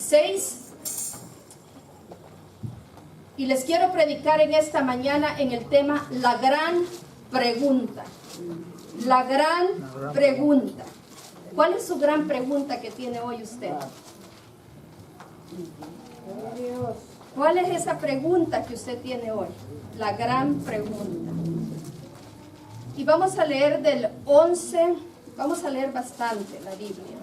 6. Y les quiero predicar en esta mañana en el tema la gran pregunta. La gran pregunta. ¿Cuál es su gran pregunta que tiene hoy usted? ¿Cuál es esa pregunta que usted tiene hoy? La gran pregunta. Y vamos a leer del 11, vamos a leer bastante la Biblia.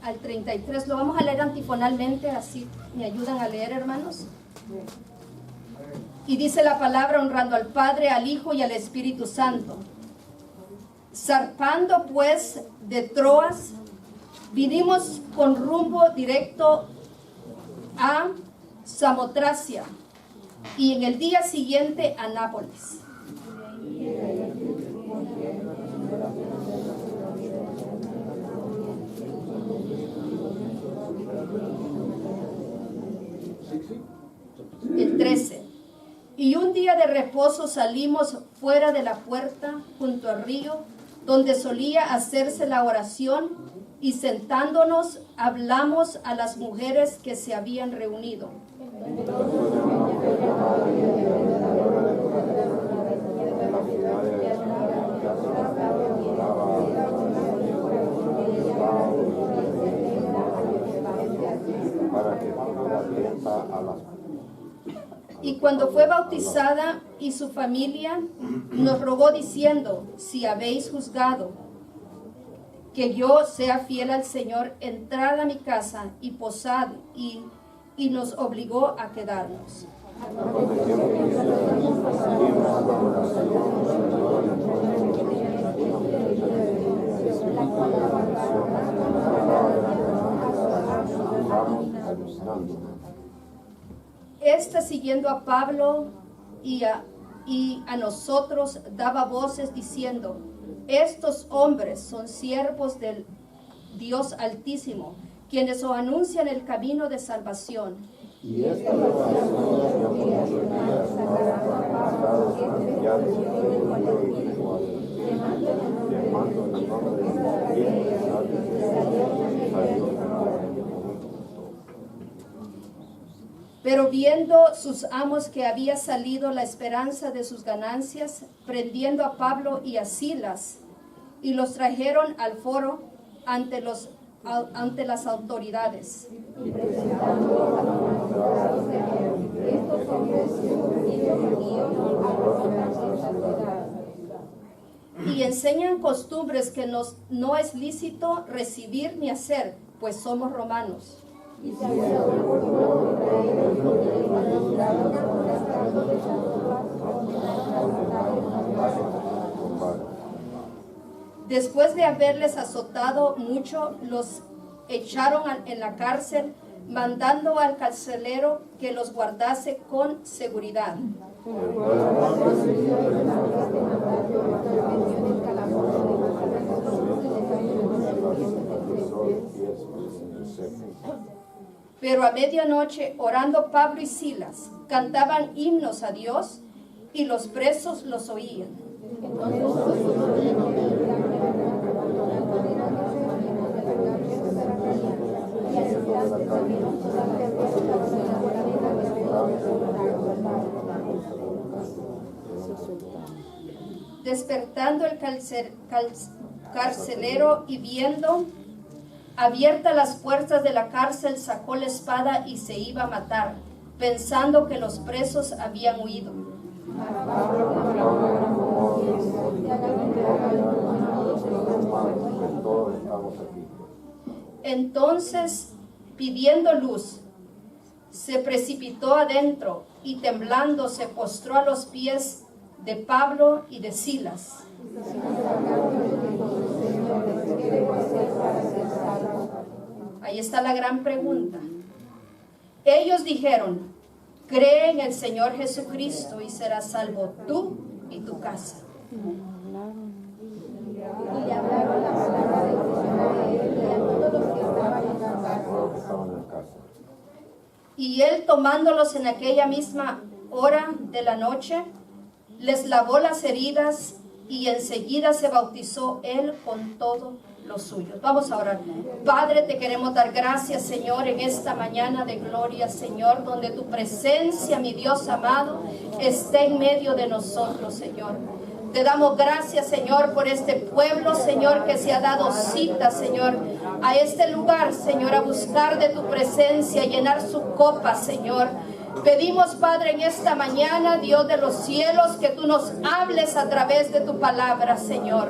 Al 33, lo vamos a leer antifonalmente, así me ayudan a leer, hermanos. Y dice la palabra, honrando al Padre, al Hijo y al Espíritu Santo. Zarpando pues de Troas, vinimos con rumbo directo a Samotracia y en el día siguiente a Nápoles. El 13. Y un día de reposo salimos fuera de la puerta junto al río, donde solía hacerse la oración, y sentándonos hablamos a las mujeres que se habían reunido. Y cuando fue bautizada y su familia, nos rogó diciendo, si habéis juzgado que yo sea fiel al Señor, entrad a mi casa y posad, y nos obligó a quedarnos. Esta, siguiendo a Pablo y a nosotros, daba voces diciendo, estos hombres son siervos del Dios Altísimo, quienes os anuncian el camino de salvación. Y esta Pero viendo sus amos que había salido la esperanza de sus ganancias, prendiendo a Pablo y a Silas, y los trajeron al foro ante las autoridades. Y enseñan costumbres que no es lícito recibir ni hacer, pues somos romanos. Después de haberles azotado mucho, los echaron en la cárcel, mandando al carcelero que los guardase con seguridad. Pero a medianoche, orando Pablo y Silas, cantaban himnos a Dios, y los presos los oían. Despertando el carcelero y viendo abiertas las puertas de la cárcel, sacó la espada y se iba a matar, pensando que los presos habían huido. Entonces, pidiendo luz, se precipitó adentro y temblando se postró a los pies de Pablo y de Silas. Ahí está la gran pregunta. Ellos dijeron, cree en el Señor Jesucristo y serás salvo tú y tu casa. Y le hablaron la palabra de Dios a todos los que estaban en casa. Y él, tomándolos en aquella misma hora de la noche, les lavó las heridas y enseguida se bautizó él con todos los suyos. Vamos a orar. Padre, te queremos dar gracias, Señor, en esta mañana de gloria, Señor, donde tu presencia, mi Dios amado, esté en medio de nosotros, Señor. Te damos gracias, Señor, por este pueblo, Señor, que se ha dado cita, Señor, a este lugar, Señor, a buscar de tu presencia, llenar su copa, Señor. Pedimos, Padre, en esta mañana, Dios de los cielos, que tú nos hables a través de tu palabra, Señor.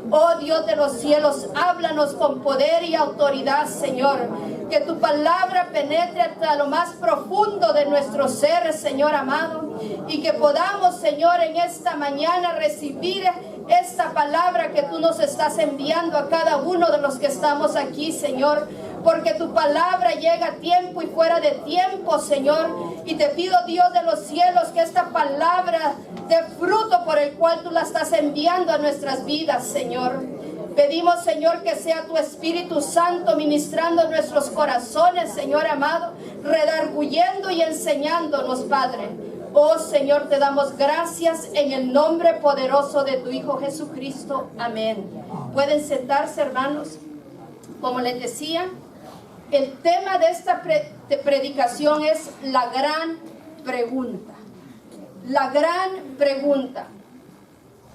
Oh Dios de los cielos, háblanos con poder y autoridad, Señor. Que tu palabra penetre hasta lo más profundo de nuestro ser, Señor amado. Y que podamos, Señor, en esta mañana recibir esta palabra que tú nos estás enviando a cada uno de los que estamos aquí, Señor. Porque tu palabra llega a tiempo y fuera de tiempo, Señor. Y te pido, Dios de los cielos, que esta palabra dé fruto por el cual tú la estás enviando a nuestras vidas, Señor. Pedimos, Señor, que sea tu Espíritu Santo ministrando nuestros corazones, Señor amado, redarguyendo y enseñándonos, Padre. Oh, Señor, te damos gracias en el nombre poderoso de tu Hijo Jesucristo. Amén. Pueden sentarse, hermanos. Como les decía, el tema de esta predicación es la gran pregunta. La gran pregunta.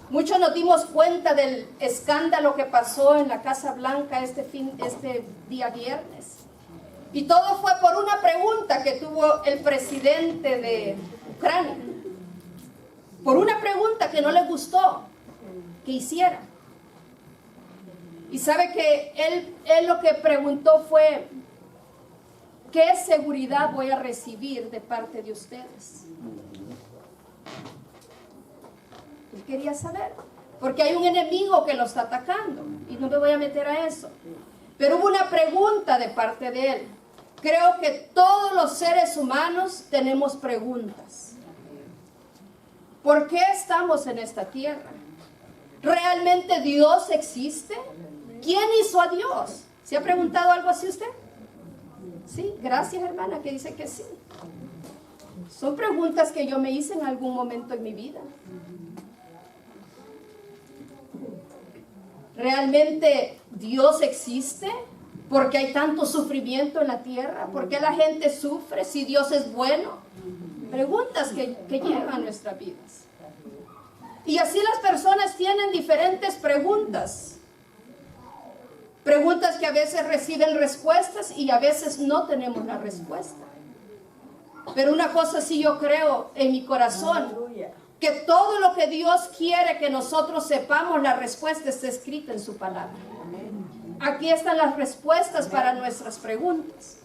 Muchos nos dimos cuenta del escándalo que pasó en la Casa Blanca este día viernes. Y todo fue por una pregunta que tuvo el presidente de Ucrania. Por una pregunta que no le gustó que hiciera. Y sabe que él lo que preguntó fue: ¿qué seguridad voy a recibir de parte de ustedes? Él quería saber, porque hay un enemigo que lo está atacando, y no me voy a meter a eso. Pero hubo una pregunta de parte de él. Creo que todos los seres humanos tenemos preguntas. ¿Por qué estamos en esta tierra? ¿Realmente Dios existe? ¿Quién hizo a Dios? ¿Se ha preguntado algo así usted? Sí, gracias, hermana, que dice que sí. Son preguntas que yo me hice en algún momento en mi vida. ¿Realmente Dios existe? ¿Por qué hay tanto sufrimiento en la tierra? ¿Por qué la gente sufre si Dios es bueno? Preguntas que llegan a nuestras vidas. Y así las personas tienen diferentes preguntas. Preguntas que a veces reciben respuestas y a veces no tenemos la respuesta. Pero una cosa sí yo creo en mi corazón, que todo lo que Dios quiere que nosotros sepamos, la respuesta está escrita en su palabra. Aquí están las respuestas para nuestras preguntas.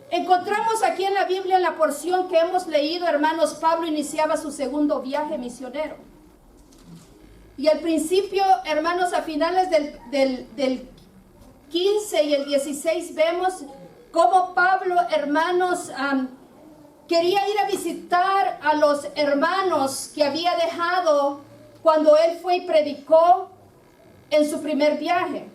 Encontramos aquí en la Biblia, en la porción que hemos leído, hermanos, Pablo iniciaba su segundo viaje misionero. Y al principio, hermanos, a finales del 15 y el 16 vemos cómo Pablo, hermanos, quería ir a visitar a los hermanos que había dejado cuando él fue y predicó en su primer viaje.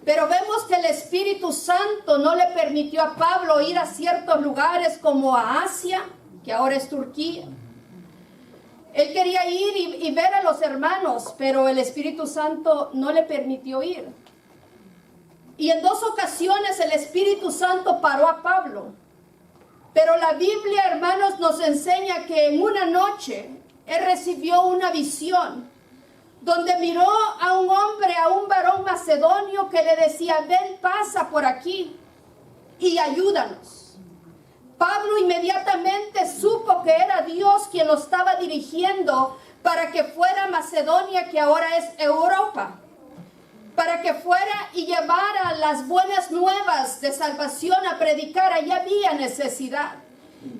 Pero vemos que el Espíritu Santo no le permitió a Pablo ir a ciertos lugares como a Asia, que ahora es Turquía. Él quería ir y ver a los hermanos, pero el Espíritu Santo no le permitió ir. Y en 2 ocasiones el Espíritu Santo paró a Pablo. Pero la Biblia, hermanos, nos enseña que en una noche él recibió una visión donde miró a un hombre, a un varón macedonio que le decía: ven, pasa por aquí y ayúdanos. Pablo inmediatamente supo que era Dios quien lo estaba dirigiendo para que fuera a Macedonia, que ahora es Europa, para que fuera y llevara las buenas nuevas de salvación a predicar. Allá había necesidad.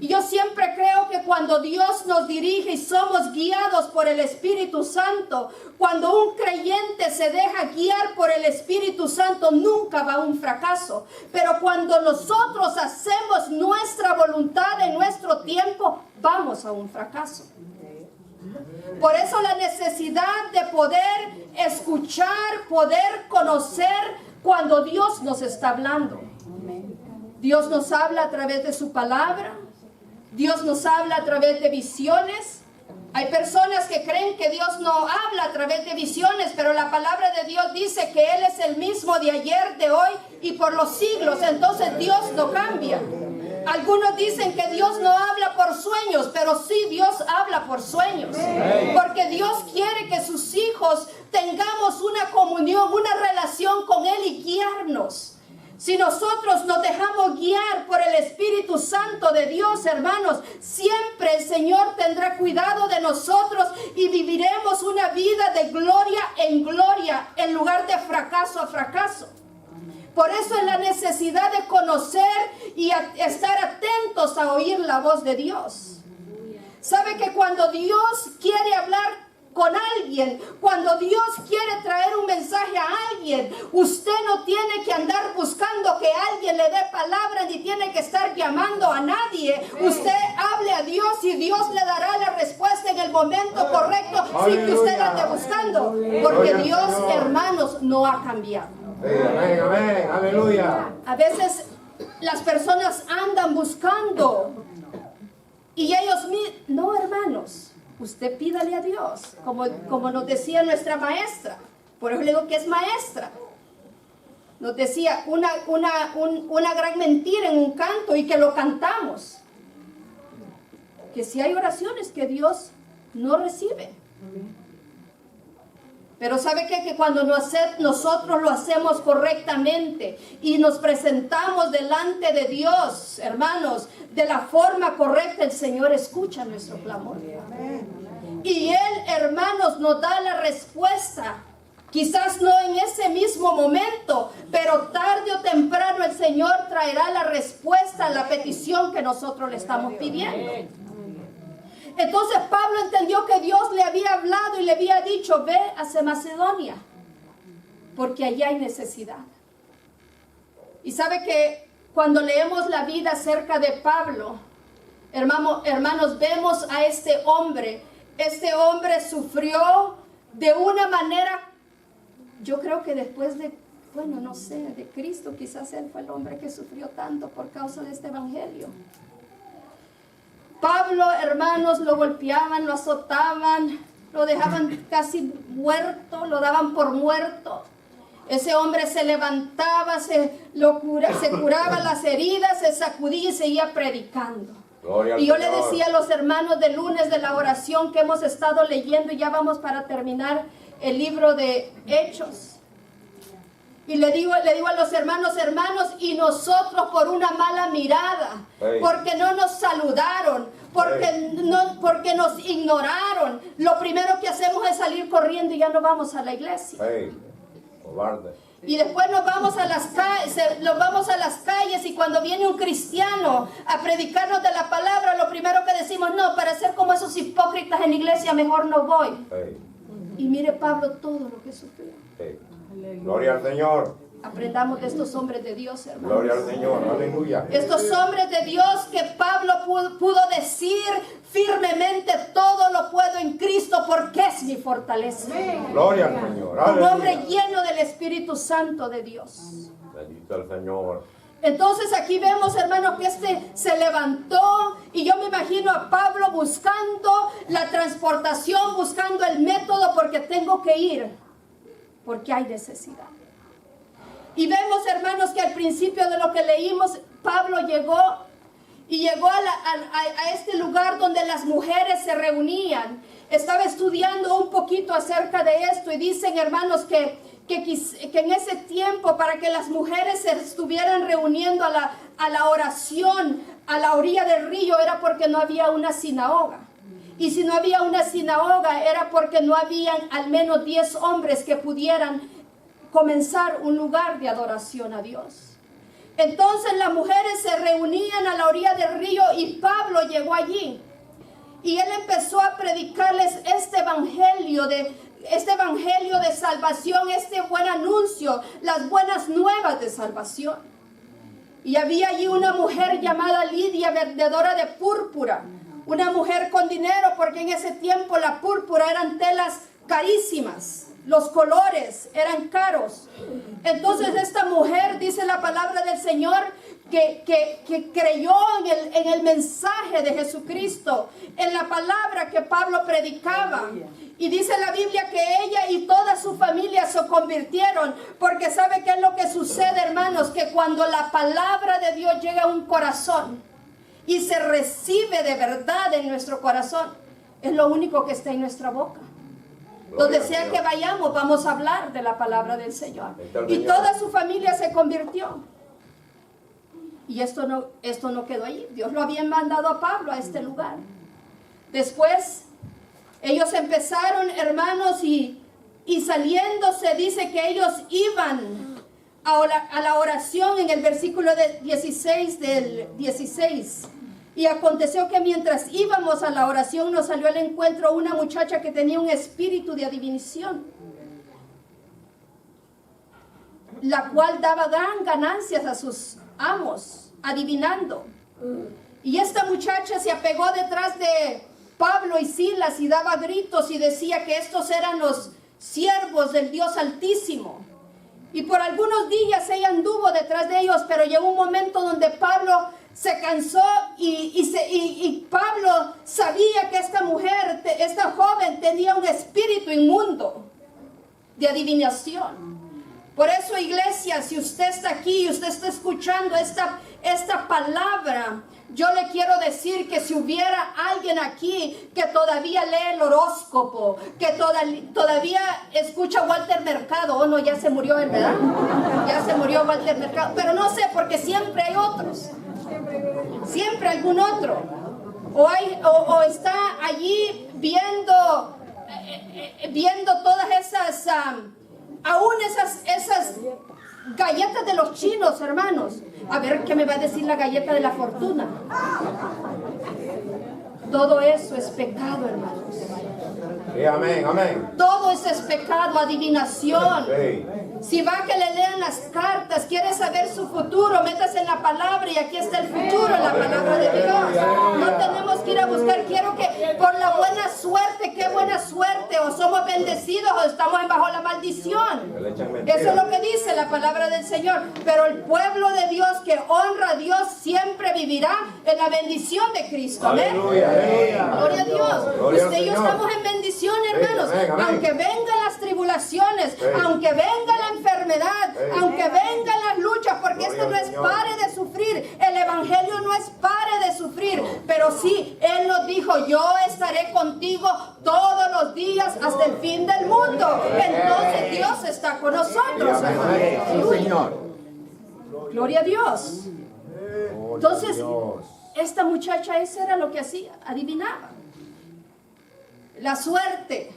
Y yo siempre creo que cuando Dios nos dirige y somos guiados por el Espíritu Santo, cuando un creyente se deja guiar por el Espíritu Santo, nunca va a un fracaso. Pero cuando nosotros hacemos nuestra voluntad en nuestro tiempo, vamos a un fracaso. Por eso la necesidad de poder escuchar, poder conocer cuando Dios nos está hablando. Dios nos habla a través de su palabra. Dios nos habla a través de visiones. Hay personas que creen que Dios no habla a través de visiones, pero la palabra de Dios dice que Él es el mismo de ayer, de hoy y por los siglos. Entonces Dios no cambia. Algunos dicen que Dios no habla por sueños, pero sí Dios habla por sueños. Porque Dios quiere que sus hijos tengamos una comunión, una relación con Él y guiarnos. Si nosotros nos dejamos guiar por el Espíritu Santo de Dios, hermanos, siempre el Señor tendrá cuidado de nosotros y viviremos una vida de gloria en gloria en lugar de fracaso a fracaso. Por eso es la necesidad de conocer y estar atentos a oír la voz de Dios. ¿Sabe que cuando Dios quiere hablar con alguien, cuando Dios quiere traer un mensaje a alguien, usted no tiene que andar buscando que alguien le dé palabra, ni tiene que estar llamando a nadie? Usted hable a Dios y Dios le dará la respuesta en el momento correcto, sin que usted la ande buscando, porque Dios, hermanos, no ha cambiado. Amén, amén, aleluya. A veces las personas andan buscando y ellos no, hermanos. Usted pídale a Dios, como nos decía nuestra maestra. Por eso le digo que es maestra. Nos decía una gran mentira en un canto y que lo cantamos. Que si hay oraciones que Dios no recibe. Pero ¿sabe qué? Que cuando nosotros lo hacemos correctamente y nos presentamos delante de Dios, hermanos, de la forma correcta, el Señor escucha nuestro clamor. Y Él, hermanos, nos da la respuesta. Quizás no en ese mismo momento, pero tarde o temprano el Señor traerá la respuesta a la petición que nosotros le estamos pidiendo. Entonces Pablo entendió que Dios le había hablado y le había dicho, ve hacia Macedonia, porque allá hay necesidad. Y sabe que cuando leemos la vida acerca de Pablo, hermanos, vemos a este hombre sufrió de una manera, yo creo que después de, bueno, no sé, de Cristo, quizás él fue el hombre que sufrió tanto por causa de este evangelio. Pablo, hermanos, lo golpeaban, lo azotaban, lo dejaban casi muerto, lo daban por muerto. Ese hombre se levantaba, se curaba las heridas, se sacudía y seguía predicando. Y yo le decía a los hermanos del lunes de la oración que hemos estado leyendo, y ya vamos para terminar el libro de Hechos. Y le digo a los hermanos, y nosotros por una mala mirada, porque no nos saludaron, porque nos ignoraron, lo primero que hacemos es salir corriendo y ya no vamos a la iglesia. Cobarde. Y después nos vamos a las calles y cuando viene un cristiano a predicarnos de la palabra, lo primero que decimos, no, para ser como esos hipócritas en la iglesia, mejor no voy. Y mire Pablo todo lo que sufrió. Gloria al Señor. Aprendamos de estos hombres de Dios, hermanos. Gloria al Señor, aleluya. Estos hombres de Dios que Pablo pudo decir firmemente, todo lo puedo en Cristo porque es mi fortaleza. Gloria al Señor, aleluya. Un hombre lleno del Espíritu Santo de Dios. Bendito el Señor. Entonces aquí vemos, hermanos, que se levantó y yo me imagino a Pablo buscando la transportación, buscando el método porque tengo que ir, porque hay necesidad. Y vemos, hermanos, que al principio de lo que leímos, Pablo llegó a este lugar donde las mujeres se reunían. Estaba estudiando un poquito acerca de esto y dicen, hermanos, que en ese tiempo, para que las mujeres se estuvieran reuniendo a la oración a la orilla del río, era porque no había una sinagoga. Y si no había una sinagoga, era porque no habían al menos 10 hombres que pudieran comenzar un lugar de adoración a Dios. Entonces las mujeres se reunían a la orilla del río y Pablo llegó allí. Y él empezó a predicarles este evangelio de salvación, este buen anuncio, las buenas nuevas de salvación. Y había allí una mujer llamada Lidia, vendedora de púrpura, una mujer con dinero, porque en ese tiempo la púrpura eran telas carísimas, los colores eran caros. Entonces esta mujer, dice la palabra del Señor, que creyó en el mensaje de Jesucristo, en la palabra que Pablo predicaba. Y dice la Biblia que ella y toda su familia se convirtieron, porque ¿sabe qué es lo que sucede, hermanos? Que cuando la palabra de Dios llega a un corazón y se recibe de verdad en nuestro corazón, es lo único que está en nuestra boca. Donde sea que vayamos, vamos a hablar de la palabra del Señor. Y toda su familia se convirtió. Y esto no quedó allí. Dios lo había mandado a Pablo a este lugar. Después, ellos empezaron, hermanos, y saliéndose, dice que ellos iban a la oración en el versículo 16 del 16. Y aconteció que mientras íbamos a la oración nos salió al encuentro una muchacha que tenía un espíritu de adivinación, la cual daba gran ganancias a sus amos, adivinando. Y esta muchacha se apegó detrás de Pablo y Silas y daba gritos y decía que estos eran los siervos del Dios Altísimo. Y por algunos días ella anduvo detrás de ellos, pero llegó un momento donde Pablo se cansó y Pablo sabía que esta mujer, esta joven tenía un espíritu inmundo de adivinación. Por eso, iglesia, si usted está aquí y usted está escuchando esta palabra, yo le quiero decir que si hubiera alguien aquí que todavía lee el horóscopo, que todavía escucha Walter Mercado, o no, ya se murió él, ¿verdad? Ya se murió Walter Mercado, pero no sé, porque siempre hay otros, siempre algún otro, o está allí viendo todas esas, aún esas galletas de los chinos, hermanos. A ver qué me va a decir la galleta de la fortuna. Todo eso es pecado, hermanos. Sí, amén, amén. Todo eso es pecado, adivinación. Sí. Si va a que le lean las cartas, quiere saber su futuro, métase en la palabra y aquí está el futuro, en la palabra de Dios. No tenemos que ir a buscar. Quiero que por la buena suerte, qué buena suerte, o somos bendecidos o estamos bajo la maldición. Eso es lo que dice la palabra del Señor. Pero el pueblo de Dios que honra a Dios siempre vivirá en la bendición de Cristo. Amén. Aleluya, aleluya. Gloria a Dios. Gloria Usted y yo al Señor. estamos en bendición, hermanos. Amén, amén. Aunque vengan las tribulaciones, Sí. aunque venga la enfermedad, Sí. aunque vengan las luchas, porque Gloria esto no al es Señor. pare de sufrir. El evangelio no es pare de sufrir, pero sí, Él nos dijo, yo estaré contigo todos los días hasta el fin del mundo. Entonces Dios está con nosotros, Amén, hermanos. amén. Sí, Aleluya. Señor. Gloria a Dios. Gloria Entonces, a Dios. esta muchacha, eso era lo que hacía, adivinaba. La suerte.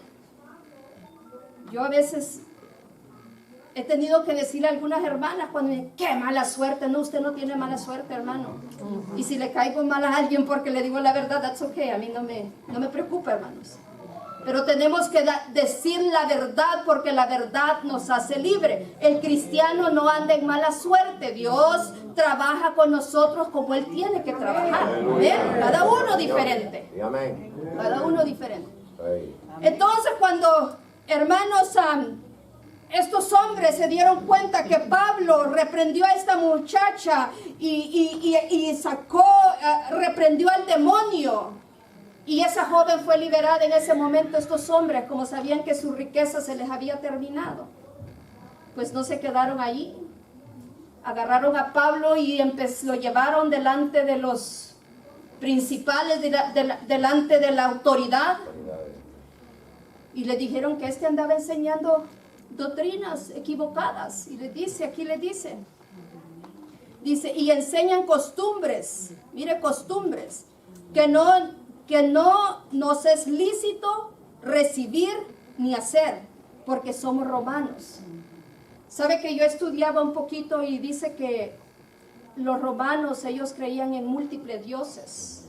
Yo a veces he tenido que decirle a algunas hermanas cuando me dicen, qué mala suerte. No, usted no tiene mala suerte, hermano. Y si le caigo mal a alguien porque le digo la verdad, that's okay. A mí no me preocupa, hermanos. Pero tenemos que decir la verdad porque la verdad nos hace libre. El cristiano no anda en mala suerte. Dios trabaja con nosotros como Él tiene que trabajar. ¿Ven? Cada uno diferente. Sí, amén. Cada uno diferente. Sí. Entonces cuando, hermanos, estos hombres se dieron cuenta que Pablo reprendió a esta muchacha y reprendió al demonio. Y esa joven fue liberada en ese momento. Estos hombres, como sabían que su riqueza se les había terminado, pues no se quedaron allí. Agarraron a Pablo y lo llevaron delante de los principales, delante de la autoridad. Y le dijeron que andaba enseñando doctrinas equivocadas. Y dice, y enseñan costumbres, mire, costumbres, que no nos es lícito recibir ni hacer, porque somos romanos. Sabe que yo estudiaba un poquito y dice que los romanos, ellos creían en múltiples dioses.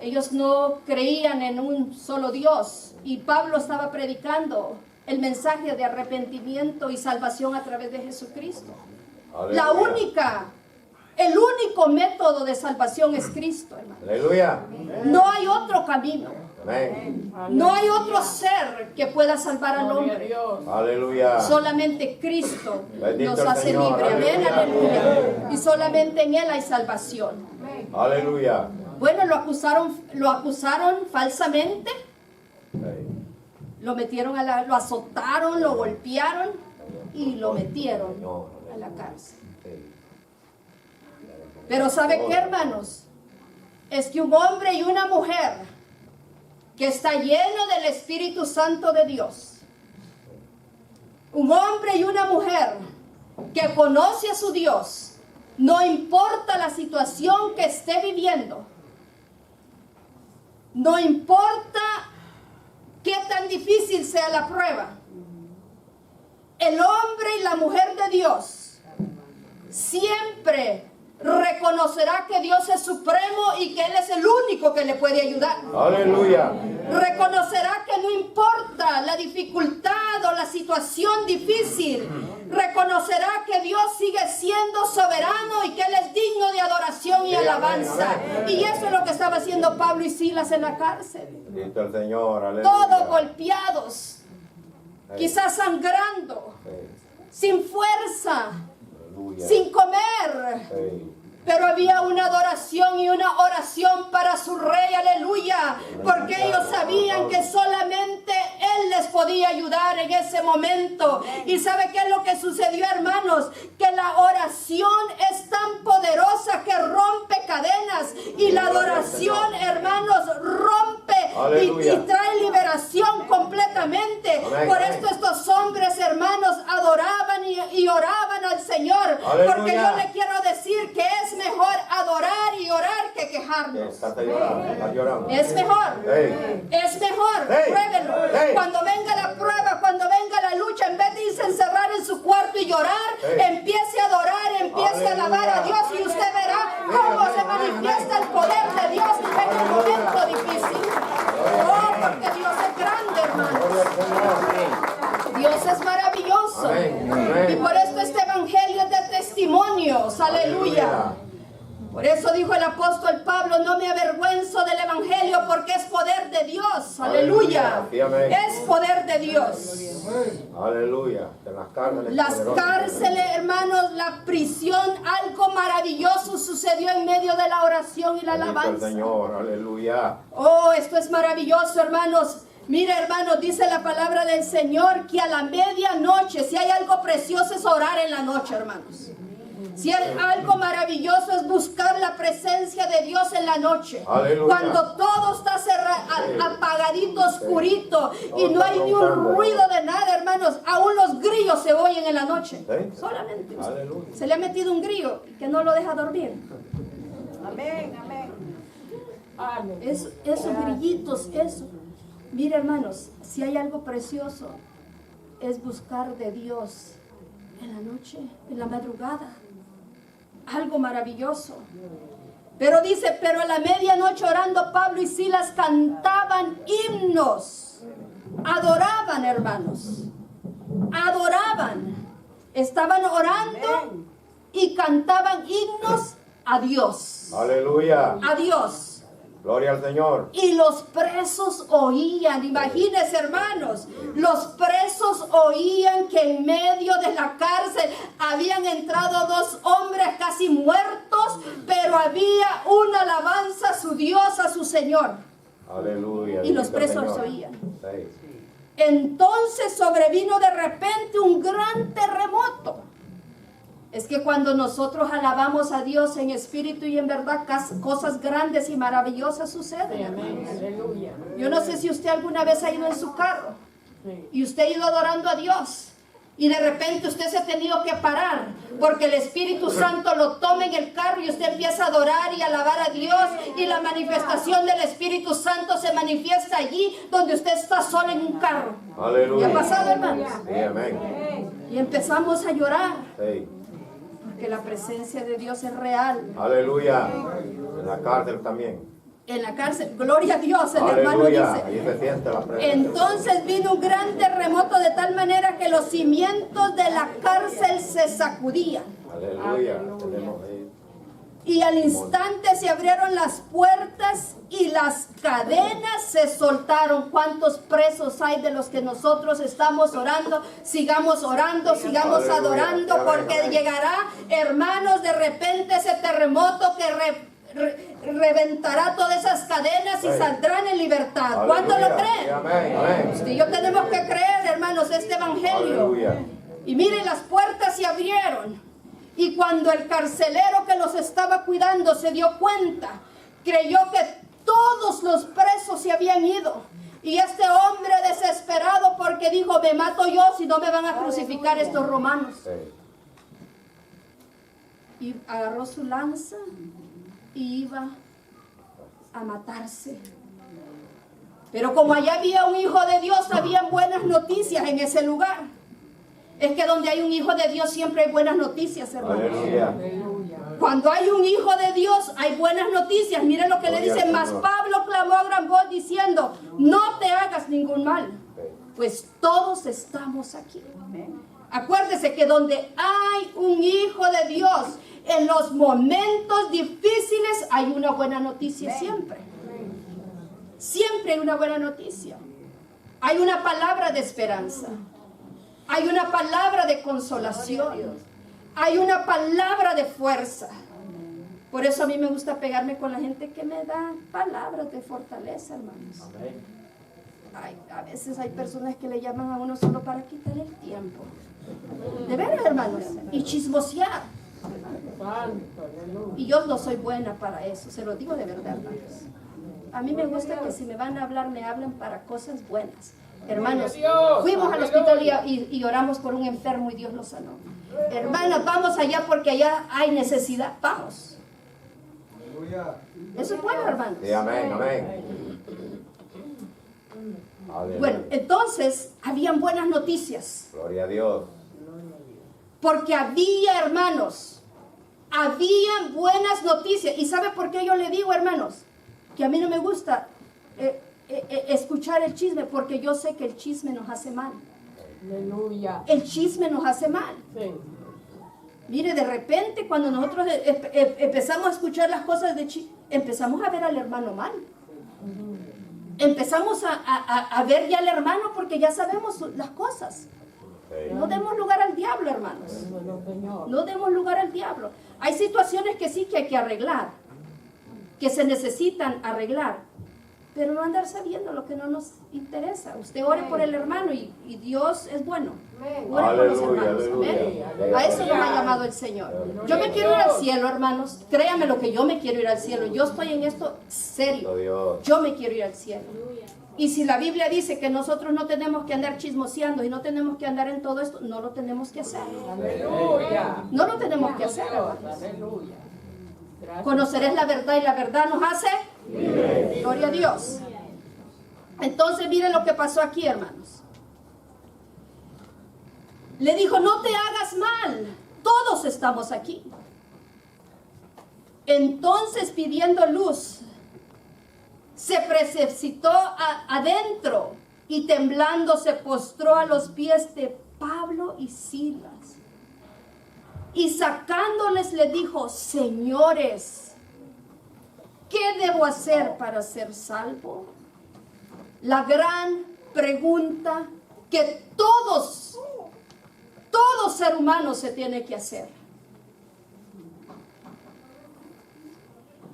Ellos no creían en un solo Dios. Y Pablo estaba predicando el mensaje de arrepentimiento y salvación a través de Jesucristo. Aleluya. El único método de salvación es Cristo, hermano. Aleluya. No hay otro camino. Amén. No hay otro ser que pueda salvar al Gloria a hombre. Dios. Aleluya. Solamente Cristo Bendito nos el hace Señor. libre. Amén, Aleluya. aleluya. Y solamente en Él hay salvación. Aleluya. Bueno, lo acusaron falsamente. Sí. Lo metieron lo azotaron, lo golpearon y lo metieron a la cárcel. Sí. Pero ¿sabe qué, hermanos? Es que un hombre y una mujer que está lleno del Espíritu Santo de Dios, un hombre y una mujer que conoce a su Dios, no importa la situación que esté viviendo, no importa qué tan difícil sea la prueba, el hombre y la mujer de Dios siempre reconocerá que Dios es supremo y que Él es el único que le puede ayudar. Aleluya. Reconocerá que no importa la dificultad o la situación difícil, reconocerá que Dios sigue siendo soberano y que Él es digno de adoración y Sí, alabanza. amén, amén. Y eso es lo que estaba haciendo Pablo y Silas en la cárcel. Bendito el Señor. Aleluya. Todos golpeados, Sí. quizás sangrando, Sí. sin fuerza, Aleluya. sin comer. Sí. Pero había una adoración y una oración para su rey, aleluya, porque ellos sabían que solamente Él les podía ayudar en ese momento. Y ¿sabe qué es lo que sucedió, hermanos? Que la oración es tan poderosa que rompe cadenas, y la adoración, hermanos, rompe y Aleluya. trae liberación completamente. Amén, Por amén. esto estos hombres, hermanos, adoraban y oraban al Señor, Aleluya. porque yo le quiero decir que es mejor adorar y orar que quejarnos. Estás llorando. Estás llorando. Es mejor. Hey. Es mejor. Hey. Pruébenlo. Hey. Cuando venga la prueba, cuando venga la lucha, en vez de irse a encerrar en su cuarto y llorar, Hey. empiece a adorar, empiece a alabar a Dios, y usted verá cómo se manifiesta el poder de Dios en el momento difícil. Oh, porque Dios es grande, hermano. Gloria al Señor. Dios es maravilloso. Amén, amén. Y por esto este evangelio es de testimonios. Aleluya. Por eso dijo el apóstol Pablo: no me avergüenzo del evangelio, porque es poder de Dios. Aleluya. Aleluya. Sí, amén. Es poder de Dios. Aleluya. En las cárceles. Las poderosas. cárceles, hermanos, la prisión, algo maravilloso sucedió en medio de la oración y la Bendito el alabanza. Señor. Aleluya. Oh, esto es maravilloso, hermanos. Mira, hermanos, dice la palabra del Señor que a la medianoche, si hay algo precioso, es orar en la noche, hermanos. Si hay algo maravilloso, es buscar la presencia de Dios en la noche. Aleluya. Cuando todo está apagadito, oscurito, y no hay ni un roncando. ruido de nada, hermanos. Aún los grillos se oyen en la noche. Sí. Solamente. Aleluya. Se le ha metido un grillo que no lo deja dormir. Amén, amén. Amén. Esos grillitos, eso. Mira, hermanos, si hay algo precioso, es buscar de Dios en la noche, en la madrugada. Algo maravilloso. Pero dice, pero a la medianoche orando Pablo y Silas cantaban himnos. Adoraban, hermanos. Adoraban. Estaban orando y cantaban himnos a Dios. Aleluya. A Dios. Gloria al Señor. Y los presos oían, imagínense, hermanos, los presos oían que en medio de la cárcel habían entrado dos hombres casi muertos, pero había una alabanza a su Dios, a su Señor. Aleluya. Y los Bendito el presos Señor. oían. Sí. Entonces sobrevino de repente un gran terremoto. Es que cuando nosotros alabamos a Dios en espíritu y en verdad, cosas grandes y maravillosas suceden. Amén. Aleluya. Yo no sé si usted alguna vez ha ido en su carro Sí. y usted ha ido adorando a Dios, y de repente usted se ha tenido que parar porque el Espíritu Santo lo toma en el carro y usted empieza a adorar y alabar a Dios, y la manifestación del Espíritu Santo se manifiesta allí donde usted está solo en un carro. Aleluya. ¿Qué ha pasado, hermanos? Sí, amén. Y empezamos a llorar Sí. porque la presencia de Dios es real. Aleluya. En la cárcel también. En la cárcel, gloria a Dios, el hermano Aleluya. dice. Ahí se siente la presencia. Entonces vino un gran terremoto de tal manera que los cimientos de la cárcel se sacudían. Aleluya. Tenemos ahí. Y al instante se abrieron las puertas y las cadenas se soltaron. ¿Cuántos presos hay de los que nosotros estamos orando? Sigamos orando, sigamos Aleluya. adorando, porque Amén. llegará, hermanos, de repente ese terremoto que reventará todas esas cadenas y Sí. saldrán en libertad. ¿Cuántos lo Aleluya. creen? Amén, amén. Usted y yo tenemos que creer, hermanos, este evangelio. Aleluya. Y miren, las puertas se abrieron. Y cuando el carcelero que los estaba cuidando se dio cuenta, creyó que todos los presos se habían ido. Y este hombre desesperado, porque dijo, me mato yo si no me van a crucificar estos romanos. Sí. Y agarró su lanza y iba a matarse. Pero como allá había un hijo de Dios, habían buenas noticias en ese lugar. Es que donde hay un hijo de Dios siempre hay buenas noticias, hermanos. Aleluya. Aleluya. Cuando hay un hijo de Dios hay buenas noticias. Miren lo que le Gloria dice, al mas Señor. Pablo clamó a gran voz diciendo, no te hagas ningún mal, pues todos estamos aquí. Acuérdese que donde hay un hijo de Dios, en los momentos difíciles hay una buena noticia siempre. Siempre hay una buena noticia. Hay una palabra de esperanza. Hay una palabra de consolación. Hay una palabra de fuerza. Por eso a mí me gusta pegarme con la gente que me da palabras de fortaleza, hermanos. A veces hay personas que le llaman a uno solo para quitar el tiempo. De veras, hermanos. Y chismosear. Santo, aleluya. Y yo no soy buena para eso. Se lo digo de verdad, hermanos. A mí me gusta que si me van a hablar, me hablen para cosas buenas. Hermanos, fuimos al hospital y oramos por un enfermo y Dios lo sanó. Hermanas, vamos allá porque allá hay necesidad. Vamos. Eso es bueno, hermanos. Sí, amén, amén. Aleluya. Bueno, entonces, habían buenas noticias. Gloria a Dios. Porque había, hermanos, había buenas noticias. ¿Y sabe por qué yo le digo, hermanos? Que a mí no me gusta escuchar el chisme, porque yo sé que el chisme nos hace mal. Aleluya. El chisme nos hace mal. Sí. Mire, de repente cuando nosotros empezamos a escuchar las cosas de chisme, empezamos a ver al hermano mal. Empezamos a ver ya al hermano porque ya sabemos las cosas. Sí. No demos lugar al diablo, hermanos. Bueno, Señor. No demos lugar al diablo. Hay situaciones que sí que hay que arreglar, que se necesitan arreglar, pero no andar sabiendo lo que no nos interesa. Usted ore por el hermano y Dios es bueno. Ore por los Aleluya, hermanos. aleluya. Amén. A eso nos ha llamado el Señor. Yo me quiero ir al cielo, hermanos. Créame lo que yo me quiero ir al cielo. Yo estoy en esto serio. Dios. Yo me quiero ir al cielo. Y si la Biblia dice que nosotros no tenemos que andar chismoseando y no tenemos que andar en todo esto, no lo tenemos que hacer. Aleluya. No lo tenemos que hacer, hermanos. Aleluya. Gracias. Conoceréis la verdad y la verdad nos hace libre. Gloria a Dios. Entonces miren lo que pasó aquí, hermanos. Le dijo, no te hagas mal, todos estamos aquí. Entonces, pidiendo luz, se precipitó adentro y temblando se postró a los pies de Pablo y Silas. Y sacándoles le dijo, señores, ¿qué debo hacer para ser salvo? La gran pregunta que todo ser humano se tiene que hacer.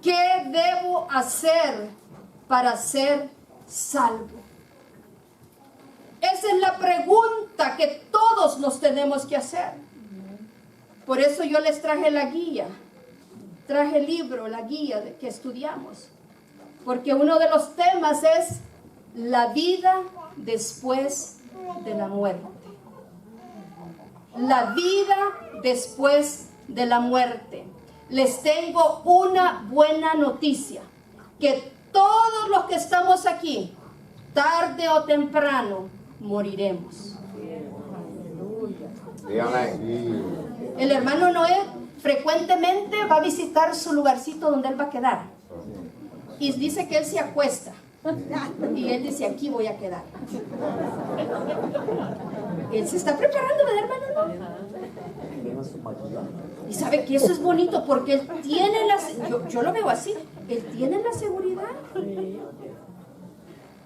¿Qué debo hacer para ser salvo? Esa es la pregunta que todos nos tenemos que hacer. Por eso yo les traje la guía, traje el libro, la guía que estudiamos. Porque uno de los temas es la vida después de la muerte. La vida después de la muerte. Les tengo una buena noticia, que todos los que estamos aquí, tarde o temprano, moriremos. Sí, amén. El hermano Noé frecuentemente va a visitar su lugarcito donde él va a quedar. Y dice que él se acuesta. Y él dice, aquí voy a quedar. Él se está preparando, ¿verdad, hermano? Y sabe que eso es bonito porque él tiene yo lo veo así, él tiene la seguridad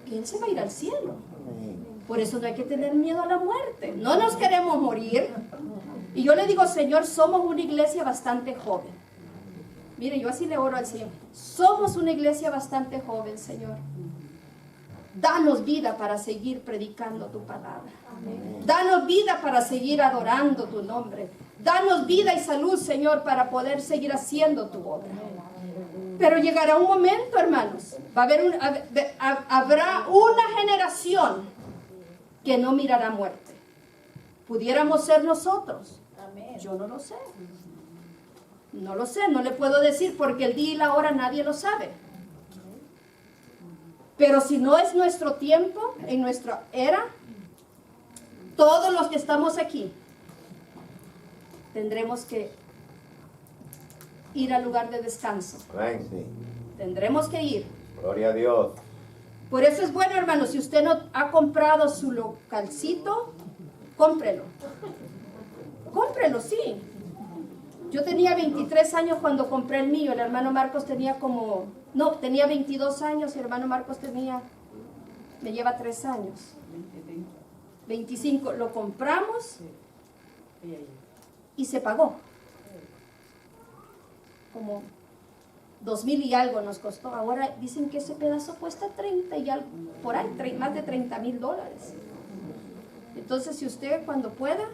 que él se va a ir al cielo. Por eso no hay que tener miedo a la muerte. No nos queremos morir. Y yo le digo, Señor, somos una iglesia bastante joven. Mire, yo así le oro al Señor. Somos una iglesia bastante joven, Señor. Danos vida para seguir predicando tu palabra. Danos vida para seguir adorando tu nombre. Danos vida y salud, Señor, para poder seguir haciendo tu obra. Pero llegará un momento, hermanos, habrá una generación que no mirará muerte. ¿Pudiéramos ser nosotros? Yo no lo sé. No lo sé, no le puedo decir porque el día y la hora nadie lo sabe. Pero si no es nuestro tiempo, en nuestra era, todos los que estamos aquí tendremos que ir al lugar de descanso. Amén. Sí. Tendremos que ir. Gloria a Dios. Por eso es bueno, hermano, si usted no ha comprado su localcito, cómprelo. Cómprelo, sí. Yo tenía 23 años cuando compré el mío. El hermano Marcos tenía tenía 22 años y el hermano Marcos me lleva 3 años. 25. Lo compramos y se pagó. Como 2,000 y algo nos costó. Ahora dicen que ese pedazo cuesta 30 y algo, por ahí, más de $30,000. Entonces, si usted cuando pueda,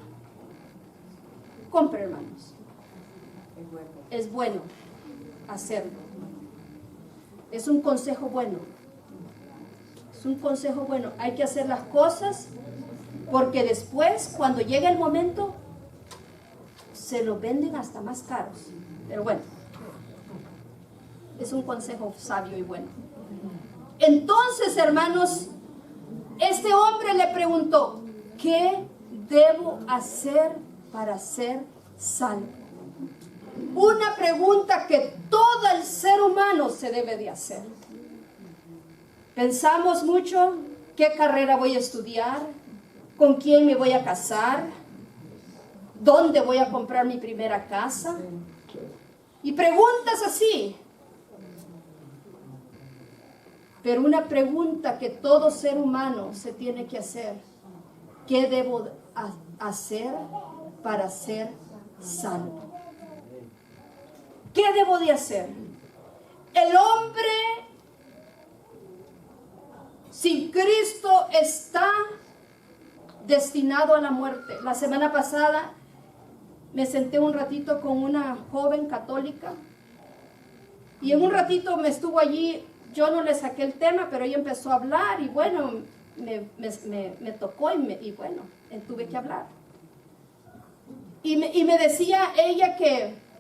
compre, hermanos. Es bueno hacerlo. Es un consejo bueno. Es un consejo bueno. Hay que hacer las cosas porque después, cuando llegue el momento, se los venden hasta más caros. Pero bueno, es un consejo sabio y bueno. Entonces, hermanos, este hombre le preguntó, ¿qué debo hacer para ser salvo? Una pregunta que todo el ser humano se debe de hacer. Pensamos mucho, ¿qué carrera voy a estudiar? ¿Con quién me voy a casar? ¿Dónde voy a comprar mi primera casa? Y preguntas así. Pero una pregunta que todo ser humano se tiene que hacer. ¿Qué debo hacer para ser salvo? ¿Qué debo de hacer? El hombre sin Cristo está destinado a la muerte. La semana pasada me senté un ratito con una joven católica y en un ratito me estuvo allí. Yo no le saqué el tema, pero ella empezó a hablar y bueno, me tocó y bueno, tuve que hablar. Y me decía ella que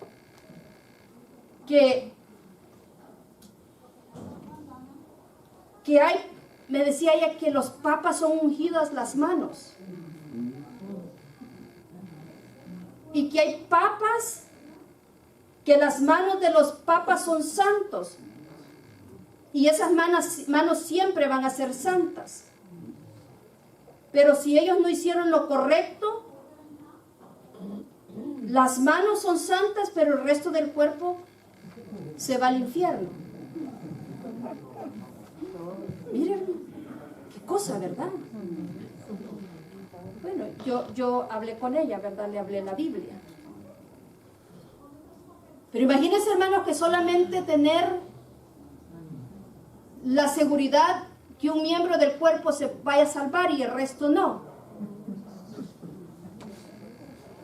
me decía ella que los papas son ungidas las manos. Y que hay papas, que las manos de los papas son santos. Y esas manos siempre van a ser santas. Pero si ellos no hicieron lo correcto, las manos son santas, pero el resto del cuerpo se va al infierno. Miren, qué cosa, ¿verdad? Bueno, yo hablé con ella, ¿verdad? Le hablé la Biblia. Pero imagínense, hermanos, que solamente tener la seguridad que un miembro del cuerpo se vaya a salvar y el resto no.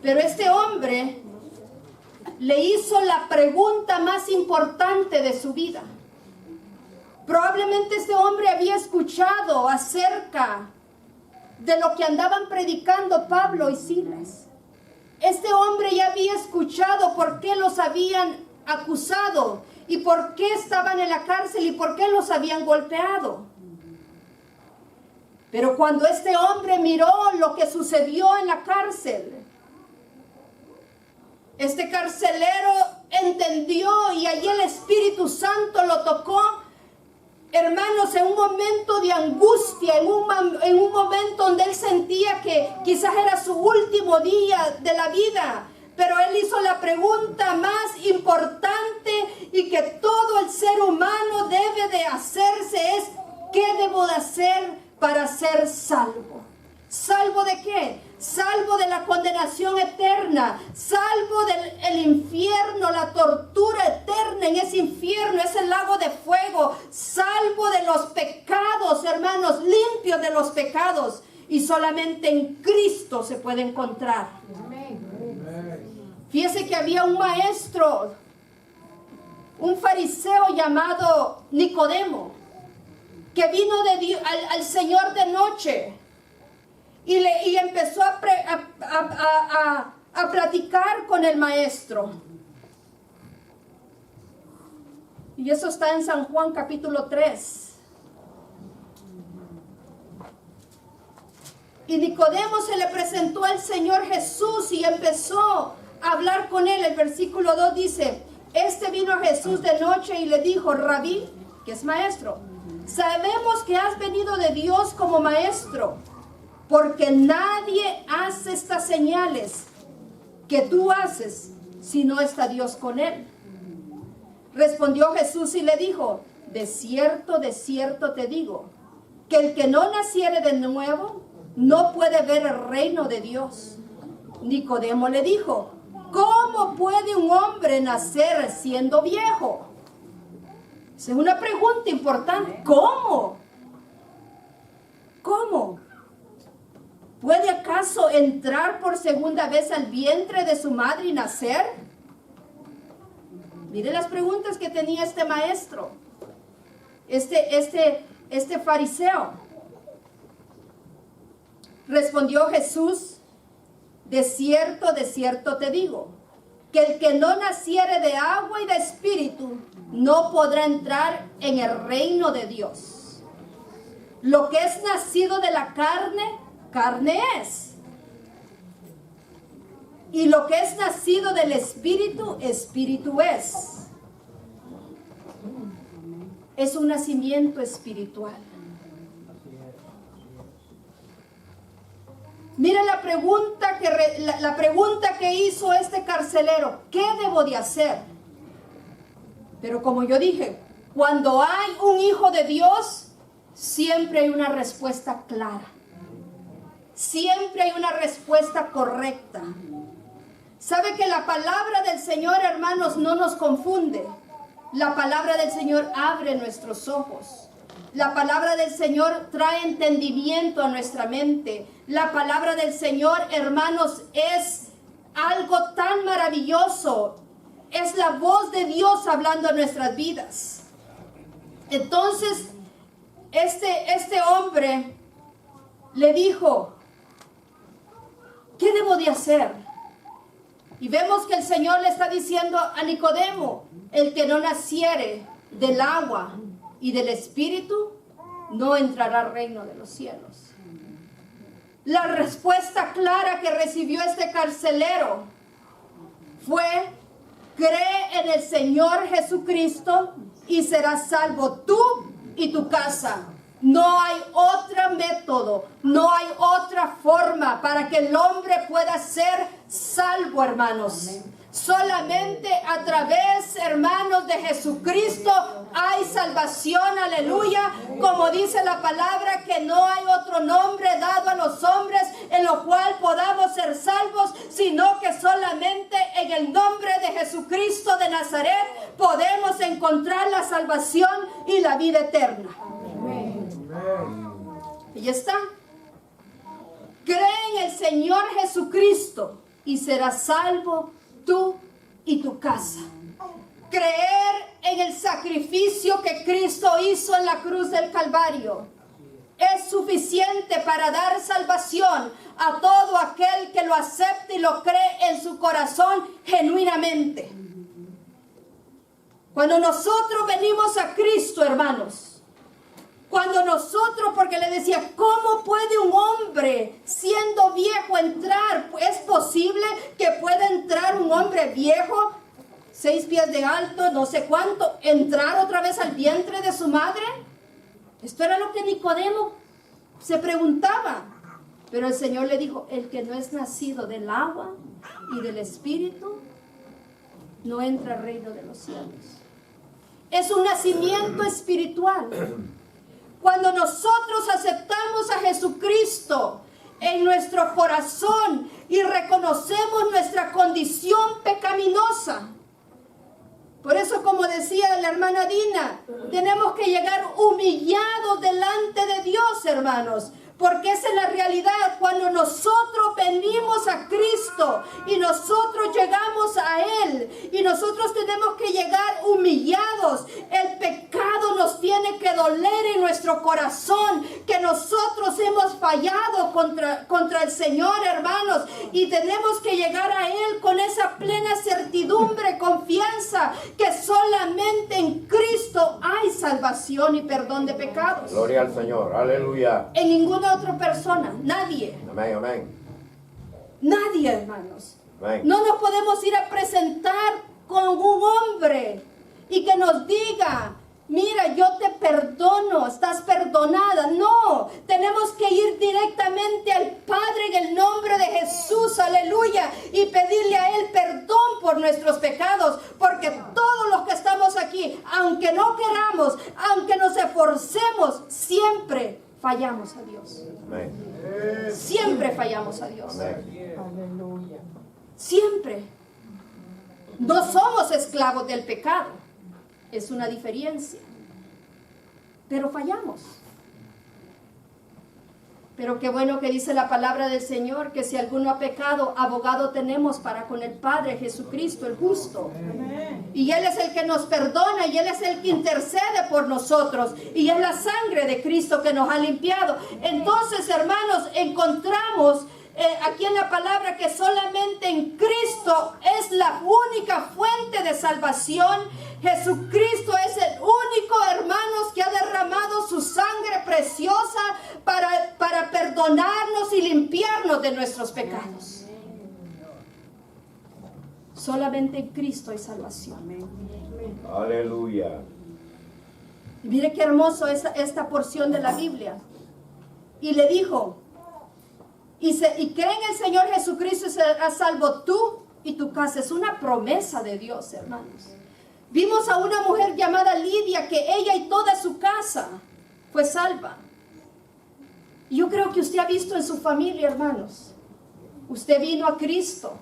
Pero este hombre le hizo la pregunta más importante de su vida. Probablemente este hombre había escuchado acerca de lo que andaban predicando Pablo y Silas. Este hombre ya había escuchado por qué los habían acusado y por qué estaban en la cárcel y por qué los habían golpeado. Pero cuando este hombre miró lo que sucedió en la cárcel, este carcelero entendió y allí el Espíritu Santo lo tocó, hermanos, en un momento de angustia, en un momento donde él sentía que quizás era su último día de la vida, Pero él hizo la pregunta más importante y que todo el ser humano debe de hacerse es, ¿qué debo de hacer para ser salvo? ¿Salvo de qué? Salvo de la condenación eterna, salvo del infierno, la tortura eterna en ese infierno, ese lago de fuego, salvo de los pecados, hermanos, limpios de los pecados. Y solamente en Cristo se puede encontrar. Fíjese que había un maestro, un fariseo llamado Nicodemo, que vino de Dios, al Señor de noche y empezó a platicar con el maestro. Y eso está en San Juan capítulo 3. Y Nicodemo se le presentó al Señor Jesús y empezó a hablar con él. El versículo 2 dice, este vino a Jesús de noche y le dijo, Rabí, que es maestro, sabemos que has venido de Dios como maestro, porque nadie hace estas señales que tú haces si no está Dios con él. Respondió Jesús y le dijo, de cierto te digo, que el que no naciere de nuevo no puede ver el reino de Dios. Nicodemo le dijo, ¿cómo puede un hombre nacer siendo viejo? Esa es una pregunta importante. ¿Cómo? ¿Cómo? ¿Puede acaso entrar por segunda vez al vientre de su madre y nacer? Mire las preguntas que tenía este maestro, este fariseo. Respondió Jesús, de cierto te digo, que el que no naciere de agua y de espíritu no podrá entrar en el reino de Dios. Lo que es nacido de la carne, carne es. Y lo que es nacido del espíritu, espíritu es. Es un nacimiento espiritual. Mira la pregunta que hizo este carcelero. ¿Qué debo de hacer? Pero como yo dije, cuando hay un hijo de Dios, siempre hay una respuesta clara. Siempre hay una respuesta correcta. ¿Sabe que la palabra del Señor, hermanos, no nos confunde? La palabra del Señor abre nuestros ojos. La palabra del Señor trae entendimiento a nuestra mente. La palabra del Señor, hermanos, es algo tan maravilloso. Es la voz de Dios hablando a nuestras vidas. Entonces, este hombre le dijo, ¿qué debo de hacer? Y vemos que el Señor le está diciendo a Nicodemo, el que no naciere del agua y del espíritu, no entrará al reino de los cielos. La respuesta clara que recibió este carcelero fue, cree en el Señor Jesucristo y serás salvo tú y tu casa. No hay otro método, no hay otra forma para que el hombre pueda ser salvo, hermanos. Solamente a través, hermanos, de Jesucristo hay salvación, aleluya. Como dice la palabra, que no hay otro nombre dado a los hombres en lo cual podamos ser salvos, sino que solamente en el nombre de Jesucristo de Nazaret podemos encontrar la salvación y la vida eterna. Y ya está. Cree en el Señor Jesucristo y serás salvo tú y tu casa. Creer en el sacrificio que Cristo hizo en la cruz del Calvario es suficiente para dar salvación a todo aquel que lo acepte y lo cree en su corazón genuinamente. Cuando nosotros venimos a Cristo, hermanos, cuando nosotros, porque le decía, ¿cómo puede un hombre siendo viejo entrar? ¿Es posible que pueda entrar un hombre viejo, 6 pies de alto, no sé cuánto, entrar otra vez al vientre de su madre? Esto era lo que Nicodemo se preguntaba. Pero el Señor le dijo, el que no es nacido del agua y del Espíritu, no entra al reino de los cielos. Es un nacimiento espiritual. Cuando nosotros aceptamos a Jesucristo en nuestro corazón y reconocemos nuestra condición pecaminosa. Por eso, como decía la hermana Dina, tenemos que llegar humillados delante de Dios, hermanos. Porque esa es la realidad. Cuando nosotros venimos a Cristo y nosotros llegamos a Él y nosotros tenemos que llegar humillados, el pecado nos tiene que doler en nuestro corazón, que nosotros hemos fallado contra el Señor, hermanos, y tenemos que llegar a Él con esa plena certidumbre, confianza, que solamente en Cristo hay salvación y perdón de pecados. Gloria al Señor. Aleluya. En ninguna otra persona, nadie. Amén, amén. Nadie, hermanos. Amén. No nos podemos ir a presentar con un hombre y que nos diga, mira, yo te perdono, estás perdonada. No, tenemos que ir directamente al Padre en el nombre de Jesús, aleluya, y pedirle a Él perdón por nuestros pecados, porque todos los que estamos aquí, aunque no queramos, aunque nos esforcemos, siempre fallamos a Dios. Amén. Siempre fallamos a Dios. Amén. Aleluya. Siempre. No somos esclavos del pecado. Es una diferencia. Pero fallamos. Pero qué bueno que dice la palabra del Señor, que si alguno ha pecado, abogado tenemos para con el Padre, Jesucristo, el justo. Y Él es el que nos perdona y Él es el que intercede por nosotros. Y es la sangre de Cristo que nos ha limpiado. Entonces, hermanos, encontramos aquí en la palabra que solamente en Cristo es la única fuente de salvación. Jesucristo es el único, hermanos, que ha derramado su sangre preciosa para perdonarnos y limpiarnos de nuestros pecados. Solamente en Cristo hay salvación. Aleluya. Y mire qué hermoso es esta porción de la Biblia. Y le dijo, y cree en el Señor Jesucristo y serás salvo tú y tu casa. Es una promesa de Dios, hermanos. Vimos a una mujer llamada Lidia, que ella y toda su casa fue salva. Y yo creo que usted ha visto en su familia, hermanos. Usted vino a Cristo.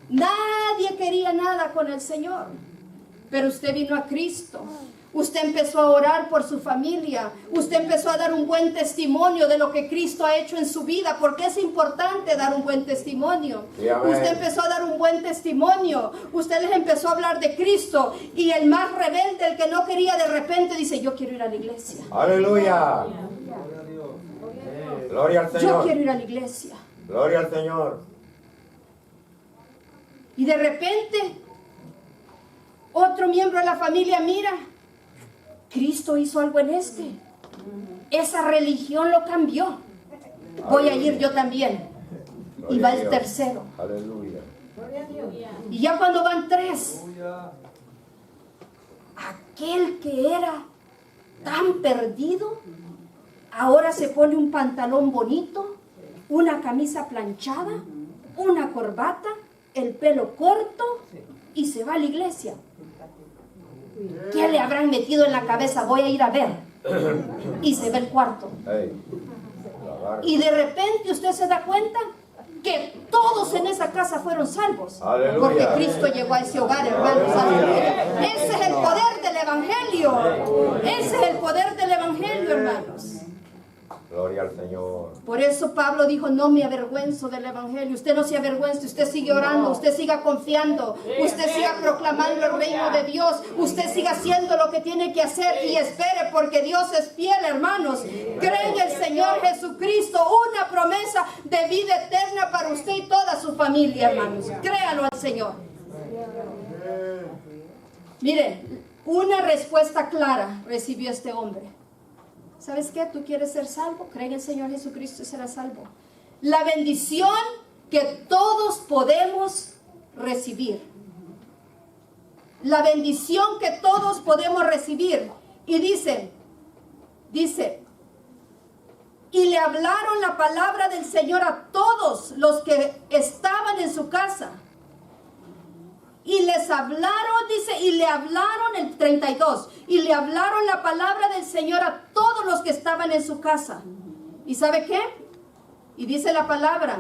Nadie quería nada con el Señor, pero usted vino a Cristo. Usted empezó a orar por su familia. Usted empezó a dar un buen testimonio de lo que Cristo ha hecho en su vida, porque es importante dar un buen testimonio. Sí, usted empezó a dar un buen testimonio. Usted les empezó a hablar de Cristo. Y el más rebelde, el que no quería, de repente dice, yo quiero ir a la iglesia. Aleluya. Gloria al Yo Señor. quiero ir a la iglesia. Gloria al Señor. Y de repente, otro miembro de la familia mira, Cristo hizo algo en este. Esa religión lo cambió. Voy a ir yo también. Y va el tercero. Aleluya. Y ya cuando van tres, aquel que era tan perdido, ahora se pone un pantalón bonito, una camisa planchada, una corbata, el pelo corto y se va a la iglesia. ¿Qué le habrán metido en la cabeza? Voy a ir a ver. Y se ve el cuarto. Hey. Y de repente usted se da cuenta que todos en esa casa fueron salvos. Aleluya. Porque Cristo llegó a ese hogar, hermanos. Aleluya. Ese es el poder del Evangelio. Ese es el poder del Evangelio, hermanos. Gloria al Señor. Por eso Pablo dijo, no me avergüenzo del Evangelio. Usted no se avergüence, usted sigue orando, usted siga confiando, usted siga proclamando el reino de Dios, usted siga haciendo lo que tiene que hacer y espere, porque Dios es fiel, hermanos. Cree en el Señor Jesucristo, una promesa de vida eterna para usted y toda su familia, hermanos. Créalo al Señor. Mire, una respuesta clara recibió este hombre. ¿Sabes qué? ¿Tú quieres ser salvo? Cree en el Señor Jesucristo y serás salvo. La bendición que todos podemos recibir. La bendición que todos podemos recibir. Y dice, y le hablaron la palabra del Señor a todos los que estaban en su casa. Y les hablaron, dice, y le hablaron el 32, y le hablaron la palabra del Señor a todos los que estaban en su casa. ¿Y sabe qué? Y dice la palabra,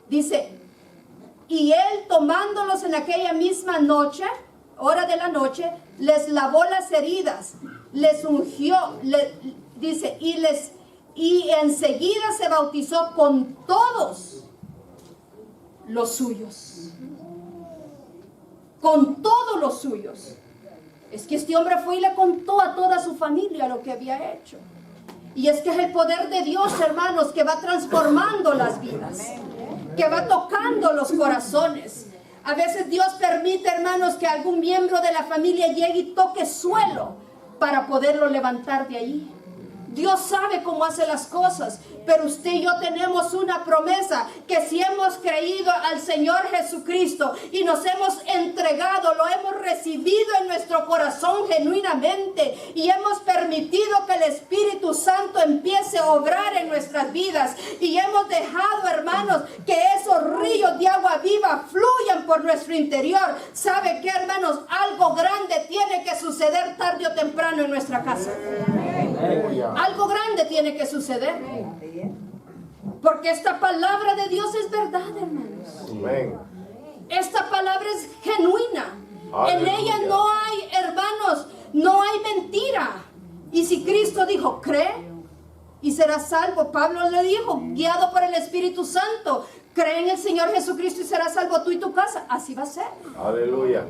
dice, y él tomándolos en aquella misma noche, hora de la noche, les lavó las heridas, les ungió, dice, y enseguida se bautizó con todos los suyos. Con todos los suyos. Es que este hombre fue y le contó a toda su familia lo que había hecho. Y es que es el poder de Dios, hermanos, que va transformando las vidas, que va tocando los corazones. A veces Dios permite, hermanos, que algún miembro de la familia llegue y toque suelo para poderlo levantar de ahí. Dios sabe cómo hace las cosas, pero usted y yo tenemos una promesa, que si hemos creído al Señor Jesucristo y nos hemos entregado, lo hemos recibido en nuestro corazón genuinamente y hemos permitido que el Espíritu Santo empiece a obrar en nuestras vidas y hemos dejado, hermanos, que esos ríos de agua viva fluyan por nuestro interior. ¿Sabe qué, hermanos? Algo grande tiene que suceder tarde o temprano en nuestra casa. Algo grande tiene que suceder. Porque esta palabra de Dios es verdad, hermanos. Amén. Esta palabra es genuina. Aleluya. En ella no hay, hermanos, no hay mentira. Y si Cristo dijo, cree y serás salvo. Pablo le dijo, guiado por el Espíritu Santo, cree en el Señor Jesucristo y serás salvo tú y tu casa. Así va a ser. Aleluya.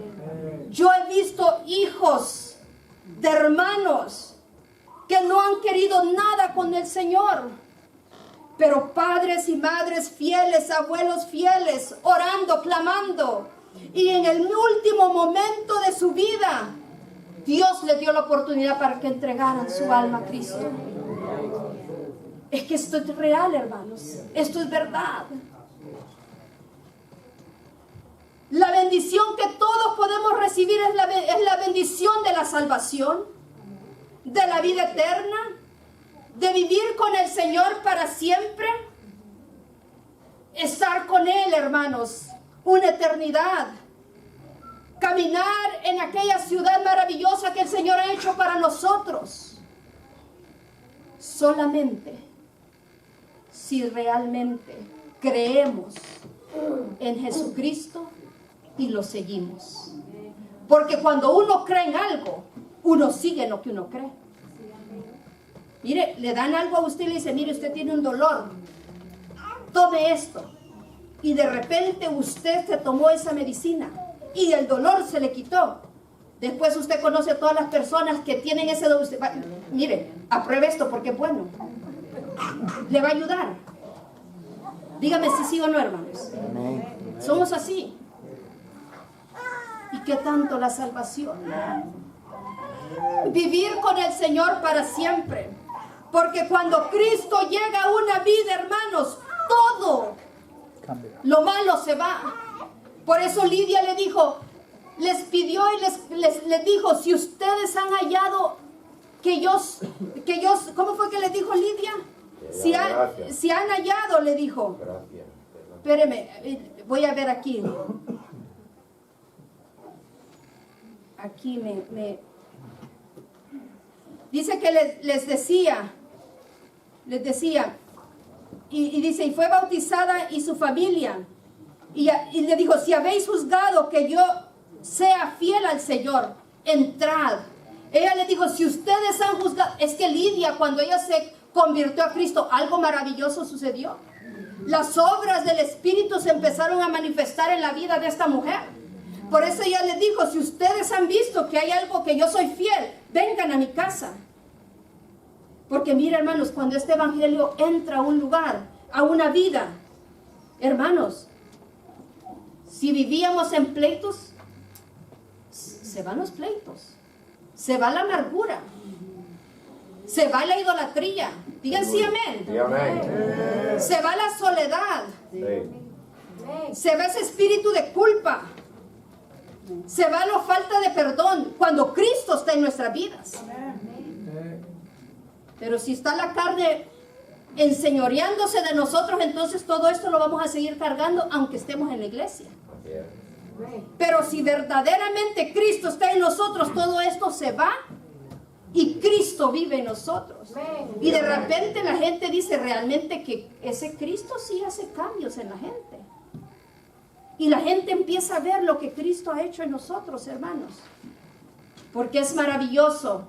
Yo he visto hijos de hermanos que no han querido nada con el Señor, pero padres y madres fieles, abuelos fieles, orando, clamando, y en el último momento de su vida, Dios le dio la oportunidad para que entregaran su alma a Cristo. Es que esto es real, hermanos, esto es verdad. La bendición que todos podemos recibir es la bendición de la salvación, de la vida eterna, de vivir con el Señor para siempre, estar con Él, hermanos, una eternidad, caminar en aquella ciudad maravillosa que el Señor ha hecho para nosotros, solamente si realmente creemos en Jesucristo y lo seguimos. Porque cuando uno cree en algo, uno sigue en lo que uno cree. Mire, le dan algo a usted y le dice, mire, usted tiene un dolor, tome esto. Y de repente usted se tomó esa medicina y el dolor se le quitó. Después usted conoce a todas las personas que tienen ese dolor. Usted va, mire, apruebe esto porque es bueno. Le va a ayudar. Dígame si sí o no, hermanos. Somos así. ¿Y qué tanto la salvación? Vivir con el Señor para siempre. Porque cuando Cristo llega a una vida, hermanos, todo lo malo se va. Por eso Lidia le dijo, les pidió y les dijo, si ustedes han hallado que yo, ¿cómo fue que les dijo Lidia? Si han hallado, le dijo. Gracias. Espéreme, voy a ver aquí. Aquí dice que les decía, y dice, y fue bautizada y su familia, y le dijo, si habéis juzgado que yo sea fiel al Señor, entrad. Ella le dijo, si ustedes han juzgado, es que Lidia, cuando ella se convirtió a Cristo, algo maravilloso sucedió. Las obras del Espíritu se empezaron a manifestar en la vida de esta mujer. Por eso ella le dijo, si ustedes han visto que hay algo que yo soy fiel, vengan a mi casa. Porque mira, hermanos, cuando este evangelio entra a un lugar, a una vida, hermanos, si vivíamos en pleitos, se van los pleitos, se va la amargura, se va la idolatría. Digan sí, amén. Sí, amén. Se va la soledad, Sí. se va ese espíritu de culpa, se va la falta de perdón cuando Cristo está en nuestras vidas. Pero si está la carne enseñoreándose de nosotros, entonces todo esto lo vamos a seguir cargando aunque estemos en la iglesia. Así es. Pero si verdaderamente Cristo está en nosotros, todo esto se va y Cristo vive en nosotros. Y de repente la gente dice realmente que ese Cristo sí hace cambios en la gente. Y la gente empieza a ver lo que Cristo ha hecho en nosotros, hermanos. Porque es maravilloso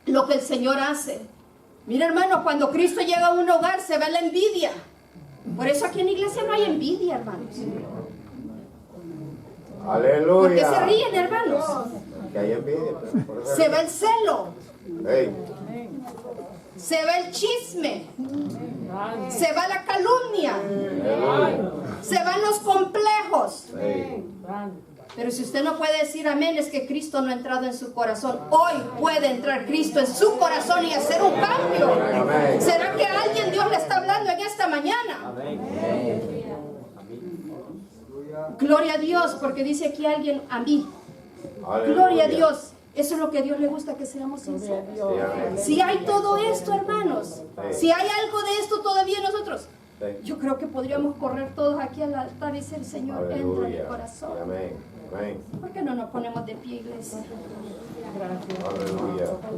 lo que el Señor hace. Mira, hermano, cuando Cristo llega a un hogar se ve la envidia. Por eso aquí en la iglesia no hay envidia, hermanos. Aleluya. ¿Por qué se ríen, hermanos? Que hay envidia. Pero por eso- Se va el celo, Ey, se va el chisme, Grande. se va la calumnia, aleluya. se van los complejos. Ey, Grande. Pero si usted no puede decir amén, es que Cristo no ha entrado en su corazón. Hoy puede entrar Cristo en su corazón y hacer un cambio. amén. ¿Será que a alguien Dios le está hablando en esta mañana? Gloria a Dios, porque dice aquí alguien a mí. Aleluya. Gloria a Dios. Eso es lo que a Dios le gusta, que seamos Gloria a sinceros. Dios. Sí, amén. Si hay todo esto, hermanos, si hay algo de esto todavía en nosotros, Sí. yo creo que podríamos correr todos aquí al altar y decir, Señor, entra en mi Aleluya. corazón. Sí, amén. Amén. ¿Por qué no nos ponemos de pie, iglesia? Gracias. Aleluya.